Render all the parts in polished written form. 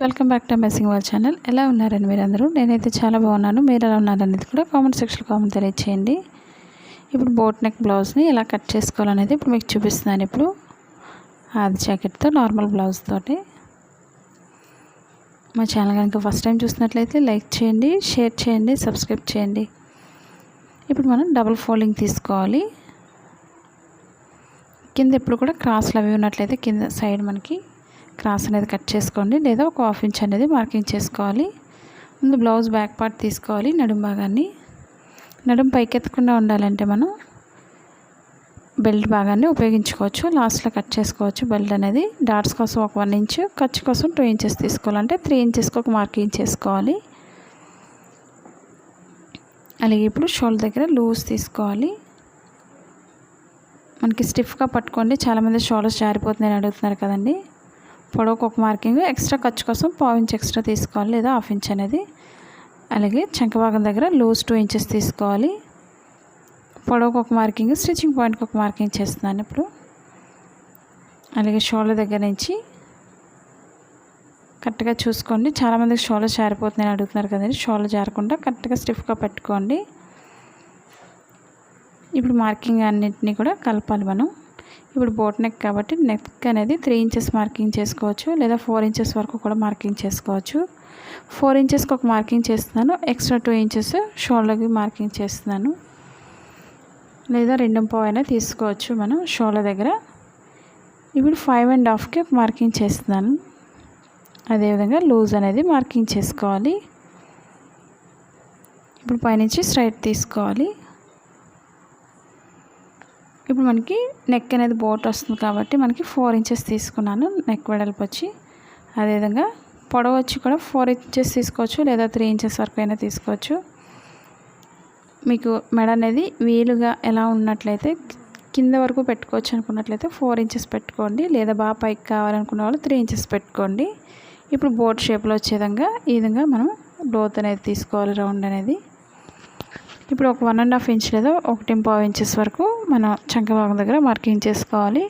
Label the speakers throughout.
Speaker 1: Welcome back to amazing world channel. ఎలా ఉన్నారండి మీరందరూ? నేనైతే చాలా బాగున్నాను. మీరు ఎలా ఉన్నారనేది కూడా కామెంట్ సెక్షన్లో కామెంట్ తెలియచేయండి. ఇప్పుడు బోట్ నెక్ బ్లౌజ్ని ఎలా కట్ చేసుకోవాలనేది ఇప్పుడు మీకు చూపిస్తున్నాను. ఇప్పుడు ఆది జాకెట్తో నార్మల్ బ్లౌజ్ తోటి. మా ఛానల్ కనుక ఫస్ట్ టైం చూసినట్లయితే లైక్ చేయండి, షేర్ చేయండి, సబ్స్క్రైబ్ చేయండి. ఇప్పుడు మనం డబుల్ ఫోల్డింగ్ తీసుకోవాలి. కింద ఎప్పుడు కూడా క్రాస్లు అవి ఉన్నట్లయితే కింద సైడ్ మనకి క్రాస్ అనేది కట్ చేసుకోండి, లేదా ఒక ½ ఇంచ్ అనేది మార్కింగ్ చేసుకోవాలి. ముందు బ్లౌజ్ బ్యాక్ పార్ట్ తీసుకోవాలి. నడుం భాగాన్ని పైకెత్తకుండా ఉండాలంటే మనం బెల్ట్ భాగాన్ని ఉపయోగించుకోవచ్చు. లాస్ట్లో కట్ చేసుకోవచ్చు. బెల్ట్ అనేది డాట్స్ కోసం ఒక 1 ఇంచ్, ఖర్చు కోసం 2 ఇంచెస్ తీసుకోవాలంటే 3 ఇంచెస్కి ఒక మార్కింగ్ చేసుకోవాలి. అలాగే ఇప్పుడు షోల్డర్ దగ్గర లూజ్ తీసుకోవాలి. మనకి స్టిఫ్గా పట్టుకోండి. చాలామంది షోల్డర్స్ జారిపోతున్నాయని అడుగుతున్నారు కదండి. పొడవుకు ఒక మార్కింగ్, ఎక్స్ట్రా ఖర్చు కోసం ½ ఇంచ్ ఎక్స్ట్రా తీసుకోవాలి, లేదా ½ ఇంచ్ అనేది. అలాగే చంక భాగం దగ్గర లూజ్ 2 ఇంచెస్ తీసుకోవాలి. పొడవుకు ఒక మార్కింగ్, స్టిచ్చింగ్ పాయింట్కి ఒక మార్కింగ్ చేస్తున్నాను ఇప్పుడు. అలాగే షోల్డర్ దగ్గర నుంచి కరెక్ట్గా చూసుకోండి. చాలామందికి షోల్డర్ జారిపోతున్నాయని అడుగుతున్నారు కదండి. షోల్డర్ జారకుండా కరెక్ట్గా స్టిఫ్గా పెట్టుకోండి. ఇప్పుడు మార్కింగ్ అన్నింటినీ కూడా కలపాలి మనం. ఇప్పుడు బోట్ నెక్ కాబట్టి నెక్ అనేది 3 ఇంచెస్ మార్కింగ్ చేసుకోవచ్చు, లేదా 4 ఇంచెస్ వరకు కూడా మార్కింగ్ చేసుకోవచ్చు. 4 ఇంచెస్కి ఒక మార్కింగ్ చేస్తున్నాను, ఎక్స్ట్రా 2 ఇంచెస్ షోల్డర్కి మార్కింగ్ చేస్తున్నాను, లేదా 2.5 అయినా తీసుకోవచ్చు మనం షోల్డర్ దగ్గర. ఇప్పుడు 5.5కి ఒక మార్కింగ్ చేస్తున్నాను. అదేవిధంగా లూజ్ అనేది మార్కింగ్ చేసుకోవాలి. ఇప్పుడు పైనుంచి స్ట్రైట్ తీసుకోవాలి. ఇప్పుడు మనకి నెక్ అనేది బోట్ వస్తుంది కాబట్టి మనకి 4 ఇంచెస్ తీసుకున్నాను నెక్ వెడల్పు వచ్చి. అదేవిధంగా పొడవు వచ్చి కూడా 4 ఇంచెస్ తీసుకోవచ్చు, లేదా 3 ఇంచెస్ వరకు అయినా తీసుకోవచ్చు. మీకు మెడ అనేది వీలుగా ఎలా ఉన్నట్లయితే కింద వరకు పెట్టుకోవచ్చు అనుకున్నట్లయితే 4 ఇంచెస్ పెట్టుకోండి, లేదా బాగా పైకి కావాలనుకున్న వాళ్ళు 3 ఇంచెస్ పెట్టుకోండి. ఇప్పుడు బోట్ షేప్లో వచ్చే విధంగా ఈ విధంగా మనం లోత్ అనేది తీసుకోవాలి, రౌండ్ అనేది. ఇప్పుడు ఒక 1.5 ఇంచ్ లేదా 1.5 ఇంచెస్ వరకు మనం చంక భాగం దగ్గర మార్కింగ్ చేసుకోవాలి.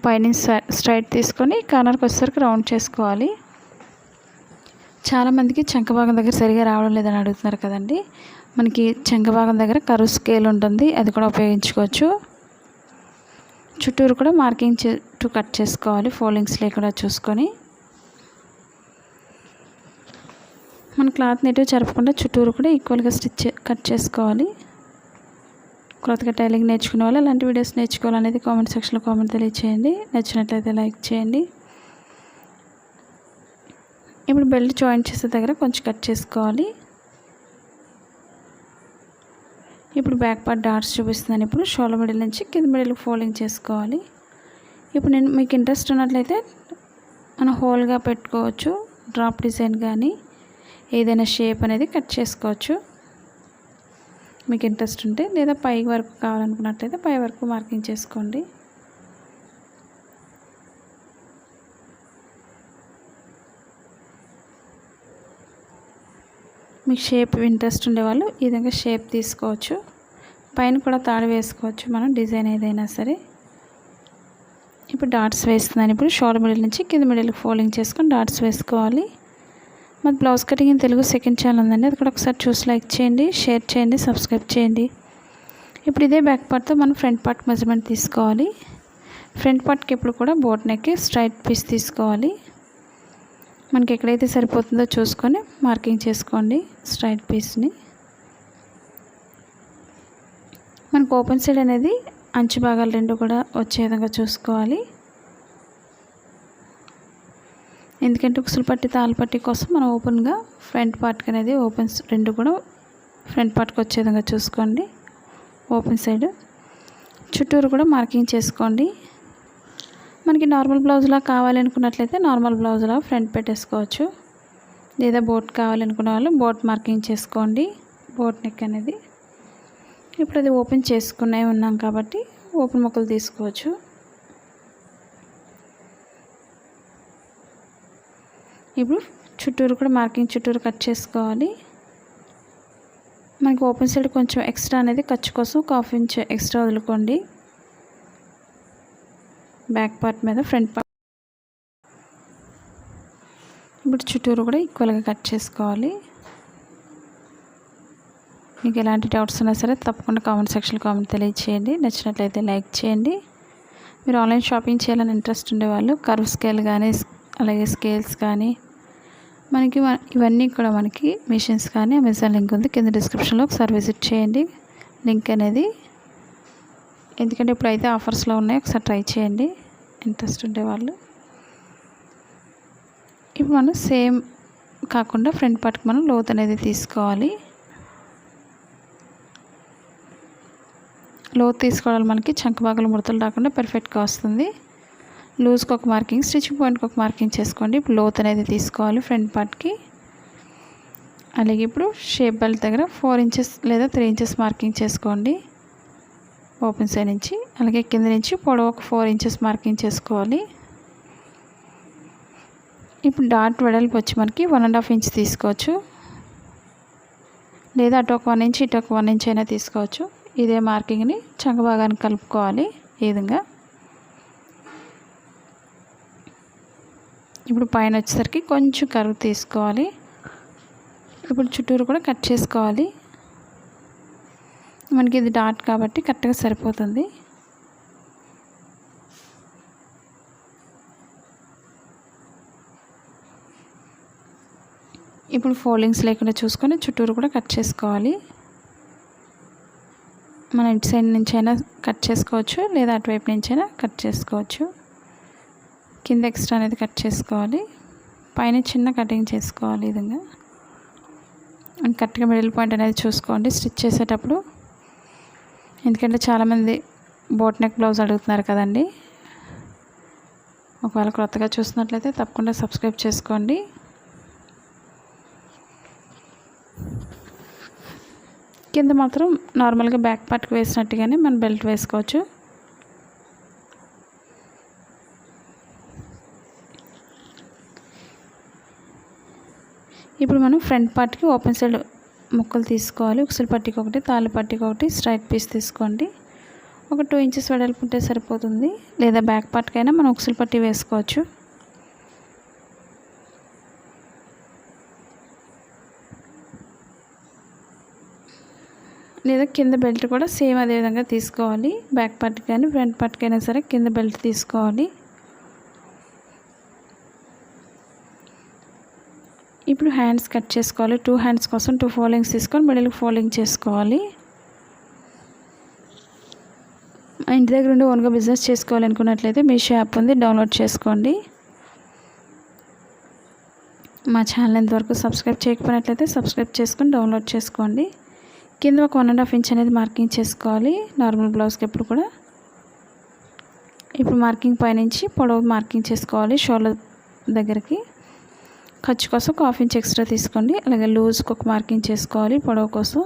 Speaker 1: పైనుంచి స్ట్రైట్ తీసుకొని కార్నర్కి వచ్చేసరికి రౌండ్ చేసుకోవాలి. చాలామందికి చంక భాగం దగ్గర సరిగా రావడం లేదని అడుగుతున్నారు కదండి. మనకి చంక భాగం దగ్గర కరువు స్కేల్ ఉంటుంది, అది కూడా ఉపయోగించుకోవచ్చు. చుట్టూరు కూడా మార్కింగ్ కట్ చేసుకోవాలి, ఫోల్డింగ్స్ లేకుండా చూసుకొని. మన క్లాత్ని ఎటు జరపకుండా చుట్టూరు కూడా ఈక్వల్గా కట్ చేసుకోవాలి. కొత్తగా టైలింగ్ నేర్చుకునే వాళ్ళు అలాంటి వీడియోస్ నేర్చుకోవాలనేది కామెంట్ సెక్షన్లో కామెంట్ తెలియచేయండి. నచ్చినట్లయితే లైక్ చేయండి. ఇప్పుడు బెల్ట్ జాయింట్ చేసే దగ్గర కొంచెం కట్ చేసుకోవాలి. ఇప్పుడు బ్యాక్ పార్ట్ డాట్స్ చూపిస్తున్నాను. ఇప్పుడు షోల్డర్ మిడిల్ నుంచి కింద మిడిల్ ఫోల్డింగ్ చేసుకోవాలి. ఇప్పుడు నేను మీకు ఇంట్రెస్ట్ ఉన్నట్లయితే మనం హోల్గా పెట్టుకోవచ్చు, డ్రాప్ డిజైన్ కానీ ఏదైనా షేప్ అనేది కట్ చేసుకోవచ్చు మీకు ఇంట్రెస్ట్ ఉంటే, లేదా పై వరకు కావాలనుకున్నట్లయితే పై వరకు మార్కింగ్ చేసుకోండి. మీకు షేప్ ఇంట్రెస్ట్ ఉండేవాళ్ళు ఈ విధంగా షేప్ తీసుకోవచ్చు. పైన కూడా తాడు వేసుకోవచ్చు మనం, డిజైన్ ఏదైనా సరే. ఇప్పుడు డాట్స్ వేస్తున్నాను. ఇప్పుడు షోల్డర్ మిడిల్ నుంచి కింద మిడిల్కి ఫోల్డింగ్ చేసుకొని డాట్స్ వేసుకోవాలి. మాది blouse cutting in Telugu second channel ఉందండి, అది కూడా ఒకసారి చూసి లైక్ చేయండి, షేర్ చేయండి, సబ్స్క్రైబ్ చేయండి. ఇప్పుడు ఇదే బ్యాక్ పార్ట్తో మనం ఫ్రంట్ పార్ట్ మెజర్మెంట్ తీసుకోవాలి. ఫ్రంట్ పార్ట్కి ఎప్పుడు కూడా బోట్ నెక్కి స్ట్రైట్ పీస్ తీసుకోవాలి. మనకి ఎక్కడైతే సరిపోతుందో చూసుకొని మార్కింగ్ చేసుకోండి స్ట్రైట్ పీస్ని. మనకు ఓపెన్ సైడ్ అనేది అంచు భాగాలు రెండు కూడా వచ్చే విధంగా చూసుకోవాలి. ఎందుకంటే ఉక్సులు పట్టి తాళ్ళు పట్టి కోసం మనం ఓపెన్గా ఫ్రంట్ పార్ట్కి అనేది ఓపెన్స్ రెండు కూడా ఫ్రంట్ పార్ట్కి వచ్చే విధంగా చూసుకోండి. ఓపెన్ సైడ్ చుట్టూరు కూడా మార్కింగ్ చేసుకోండి. మనకి నార్మల్ బ్లౌజ్లా కావాలనుకున్నట్లయితే నార్మల్ బ్లౌజ్లా ఫ్రంట్ పెట్టేసుకోవచ్చు, లేదా బోట్ కావాలనుకున్న వాళ్ళు బోట్ మార్కింగ్ చేసుకోండి, బోట్ నెక్ అనేది. ఇప్పుడు అది ఓపెన్ చేసుకునే ఉన్నాం కాబట్టి ఓపెన్ ముక్కలు తీసుకోవచ్చు. ఇప్పుడు చుట్టూరు కూడా మార్కింగ్ చుట్టూరు కట్ చేసుకోవాలి. మనకి ఓపెన్ సైడ్ కొంచెం ఎక్స్ట్రా అనేది ఖర్చు కోసం ఒక ½ ఇంచ్ ఎక్స్ట్రా వదులుకోండి. బ్యాక్ పార్ట్ మీద ఫ్రంట్ పార్ట్ ఇప్పుడు చుట్టూరు కూడా ఈక్వల్గా కట్ చేసుకోవాలి. మీకు ఎలాంటి డౌట్స్ ఉన్నా సరే తప్పకుండా కామెంట్ సెక్షన్లో కామెంట్ తెలియచేయండి. నచ్చినట్లయితే లైక్ చేయండి. మీరు ఆన్లైన్ షాపింగ్ చేయాలని ఇంట్రెస్ట్ ఉండేవాళ్ళు కర్వ్ స్కేల్ కానీ అలాగే స్కేల్స్ కానీ మనకి ఇవన్నీ కూడా మనకి మిషన్స్ కానీ అమెజాన్ లింక్ ఉంది కింద డిస్క్రిప్షన్లో ఒకసారి విజిట్ చేయండి లింక్ అనేది. ఎందుకంటే ఇప్పుడైతే ఆఫర్స్లో ఉన్నాయి, ఒకసారి ట్రై చేయండి ఇంట్రెస్ట్ ఉండేవాళ్ళు. ఇప్పుడు మనం సేమ్ కాకుండా ఫ్రంట్ పార్ట్కి మనం లోత్ అనేది తీసుకోవాలి. లోతు తీసుకోవడం మనకి చంక భాగాలు ముడతలు రాకుండా పర్ఫెక్ట్గా వస్తుంది. లూజ్కి ఒక మార్కింగ్, స్టిచ్చింగ్ పాయింట్కి ఒక మార్కింగ్ చేసుకోండి. ఇప్పుడు లోత్ అనేది తీసుకోవాలి ఫ్రంట్ పార్ట్కి. అలాగే ఇప్పుడు షేప్ బెల్ట్ దగ్గర 4 ఇంచెస్ లేదా 3 ఇంచెస్ మార్కింగ్ చేసుకోండి ఓపెన్ సైడ్ నుంచి. అలాగే కింద నుంచి పొడవు ఒక 4 ఇంచెస్ మార్కింగ్ చేసుకోవాలి. ఇప్పుడు డాట్ వెడల్పు వచ్చి మనకి 1.5 ఇంచ్ తీసుకోవచ్చు, లేదా అటు ఒక 1 ఇంచ్ ఇటు ఒక 1 ఇంచ్ అయినా తీసుకోవచ్చు. ఇదే మార్కింగ్ని చంక భాగానికి కలుపుకోవాలి ఈ విధంగా. ఇప్పుడు పైన వచ్చేసరికి కొంచెం కర్వ్ తీసుకోవాలి. ఇప్పుడు చుట్టూరు కూడా కట్ చేసుకోవాలి. మనకి ఇది డాట్ కాబట్టి కరెక్ట్గా సరిపోతుంది. ఇప్పుడు ఫోల్డింగ్స్ లేకుండా చూసుకొని చుట్టూరు కూడా కట్ చేసుకోవాలి. మన ఇటు సైడ్ నుంచి అయినా కట్ చేసుకోవచ్చు, లేదా అటువైపు నుంచి అయినా కట్ చేసుకోవచ్చు. కింద ఎక్స్ట్రా అనేది కట్ చేసుకోవాలి. పైన చిన్న కటింగ్ చేసుకోవాలి ఈ విధంగా. అండ్ కరెక్ట్గా మిడిల్ పాయింట్ అనేది చూసుకోండి స్టిచ్ చేసేటప్పుడు. ఎందుకంటే చాలామంది బోట్ నెక్ బ్లౌజ్ అడుగుతున్నారు కదండి. ఒకవేళ కొత్తగా చూసినట్లయితే తప్పకుండా సబ్స్క్రైబ్ చేసుకోండి. కింద మాత్రం నార్మల్గా బ్యాక్ పార్ట్కి వేసినట్టుగానే మనం బెల్ట్ వేసుకోవచ్చు. ఇప్పుడు మనం ఫ్రంట్ పార్ట్కి ఓపెన్ సైడ్ ముక్కలు తీసుకోవాలి. ఉక్సులు పట్టీకి ఒకటి, తాళ్ళు పట్టీకి ఒకటి స్ట్రైట్ పీస్ తీసుకోండి. ఒక 2 ఇంచెస్ వెడల్పు ఉంటే సరిపోతుంది, లేదా బ్యాక్ పార్ట్కైనా మనం ఉక్సులు పట్టీ వేసుకోవచ్చు. లేదా కింద బెల్ట్ కూడా సేమ్ అదే విధంగా తీసుకోవాలి. బ్యాక్ పార్ట్కి కానీ ఫ్రంట్ పార్ట్కి అయినా సరే కింద బెల్ట్ తీసుకోవాలి. ఇప్పుడు హ్యాండ్స్ కట్ చేసుకోవాలి. 2 హ్యాండ్స్ కోసం 2 ఫోల్డింగ్స్ తీసుకొని మిడిల్కి ఫోల్డింగ్ చేసుకోవాలి. మా ఇంటి దగ్గర ఉండి ఓన్గా బిజినెస్ చేసుకోవాలనుకున్నట్లయితే మీషో యాప్ ఉంది, డౌన్లోడ్ చేసుకోండి. మా ఛానల్ ఎంతవరకు సబ్స్క్రైబ్ చేయకపోయినట్లయితే సబ్స్క్రైబ్ చేసుకొని డౌన్లోడ్ చేసుకోండి. కింద ఒక 1.5 ఇంచ్ అనేది మార్కింగ్ చేసుకోవాలి నార్మల్ బ్లౌజ్కి ఎప్పుడు కూడా. ఇప్పుడు మార్కింగ్ పైనుంచి పొడవు మార్కింగ్ చేసుకోవాలి షోల్డర్ దగ్గరికి. ఖర్చు కోసం ఒక 1/2 ఇంచ్ ఎక్స్ట్రా తీసుకోండి. అలాగే లూజ్కి ఒక మార్కింగ్ చేసుకోవాలి పొడవు కోసం.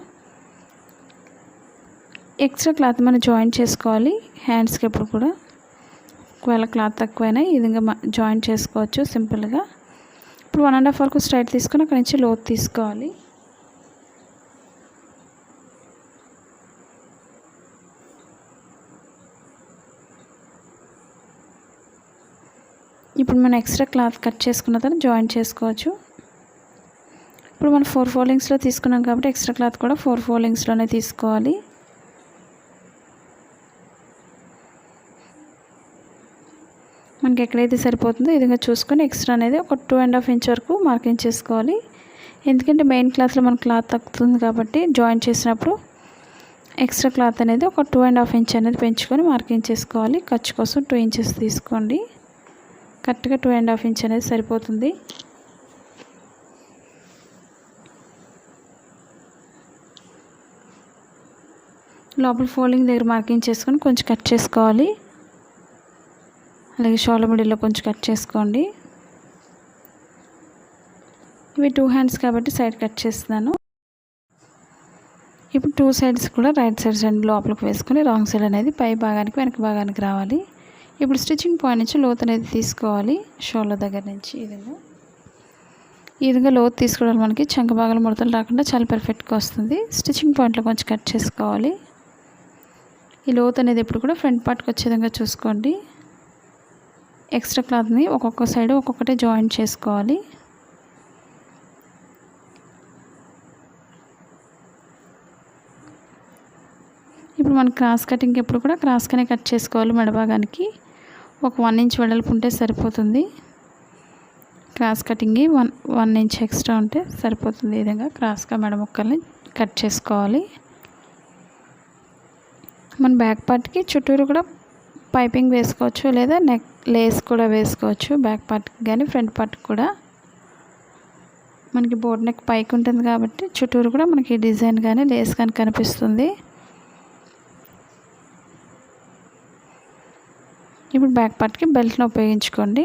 Speaker 1: ఎక్స్ట్రా క్లాత్ మనం జాయింట్ చేసుకోవాలి హ్యాండ్స్కి ఎప్పుడు కూడా. ఒకవేళ క్లాత్ తక్కువైనా ఈ విధంగా జాయింట్ చేసుకోవచ్చు సింపుల్గా. ఇప్పుడు 1.5 వరకు స్ట్రైట్ తీసుకొని అక్కడి నుంచి లోతు తీసుకోవాలి. ఇప్పుడు మనం ఎక్స్ట్రా క్లాత్ కట్ చేసుకున్న తర్వాత జాయింట్ చేసుకోవచ్చు. ఇప్పుడు మనం 4 ఫోల్డింగ్స్లో తీసుకున్నాం కాబట్టి ఎక్స్ట్రా క్లాత్ కూడా 4 ఫోల్డింగ్స్లోనే తీసుకోవాలి. మనకి ఎక్కడైతే సరిపోతుందో ఈ విధంగా చూసుకొని ఎక్స్ట్రా అనేది ఒక 2.5 ఇంచ్ వరకు మార్కింగ్ చేసుకోవాలి. ఎందుకంటే మెయిన్ క్లాత్లో మన క్లాత్ తగ్గుతుంది కాబట్టి జాయింట్ చేసినప్పుడు ఎక్స్ట్రా క్లాత్ అనేది ఒక 2.5 ఇంచ్ అనేది పెంచుకొని మార్కింగ్ చేసుకోవాలి. ఖర్చు కోసం 2 ఇంచెస్ తీసుకోండి. కరెక్ట్గా 2.5 ఇంచ్ అనేది సరిపోతుంది. లోపల ఫోల్డింగ్ దగ్గర మార్కింగ్ చేసుకొని కొంచెం కట్ చేసుకోవాలి. అలాగే షోల్డర్ మిడిల్లో కొంచెం కట్ చేసుకోండి. ఇవి 2 హ్యాండ్స్ కాబట్టి సైడ్ కట్ చేస్తున్నాను. ఇప్పుడు 2 సైడ్స్ కూడా రైట్ సైడ్ లోపలికి వేసుకొని రాంగ్ సైడ్ అనేది పై భాగానికి వెనక భాగానికి రావాలి. ఇప్పుడు స్టిచ్చింగ్ పాయింట్ నుంచి లోతు అనేది తీసుకోవాలి షోల్డర్ దగ్గర నుంచి. ఈ విధంగా లోతు తీసుకోవడం మనకి చంక భాగాలు ముడతలు రాకుండా చాలా పర్ఫెక్ట్గా వస్తుంది. స్టిచ్చింగ్ పాయింట్లో కొంచెం కట్ చేసుకోవాలి. ఈ లోతు అనేది ఎప్పుడు కూడా ఫ్రంట్ పార్ట్కి వచ్చే విధంగా చూసుకోండి. ఎక్స్ట్రా క్లాత్ని ఒక్కొక్క సైడ్ ఒక్కొక్కటే జాయింట్ చేసుకోవాలి. ఇప్పుడు మనం క్రాస్ కటింగ్ ఎప్పుడు కూడా క్రాస్గానే కట్ చేసుకోవాలి. మెడభాగానికి ఒక 1 ఇంచ్ వెడల్పు ఉంటే సరిపోతుంది. క్రాస్ కటింగ్కి 1 ఇంచ్ ఎక్స్ట్రా ఉంటే సరిపోతుంది. ఈ విధంగా క్రాస్గా మెడ ముక్కల్ని కట్ చేసుకోవాలి. మన బ్యాక్ పార్ట్కి చుట్టూరు కూడా పైపింగ్ వేసుకోవచ్చు, లేదా నెక్ లేస్ కూడా వేసుకోవచ్చు. బ్యాక్ పార్ట్కి కానీ ఫ్రంట్ పార్ట్కి కూడా మనకి బోట్ నెక్ పైకి ఉంటుంది కాబట్టి చుట్టూరు కూడా మనకి డిజైన్ కానీ లేస్ కానీ కనిపిస్తుంది. ఇప్పుడు బ్యాక్ పార్ట్కి బెల్ట్ని ఉపయోగించుకోండి.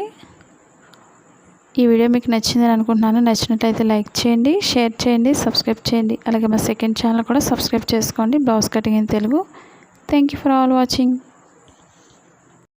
Speaker 1: ఈ వీడియో మీకు నచ్చిందని అనుకుంటున్నాను. నచ్చినట్లయితే లైక్ చేయండి, షేర్ చేయండి, సబ్స్క్రైబ్ చేయండి. అలాగే మా సెకండ్ ఛానల్ కూడా సబ్స్క్రైబ్ చేసుకోండి, blouse cutting in Telugu. Thank you for all watching.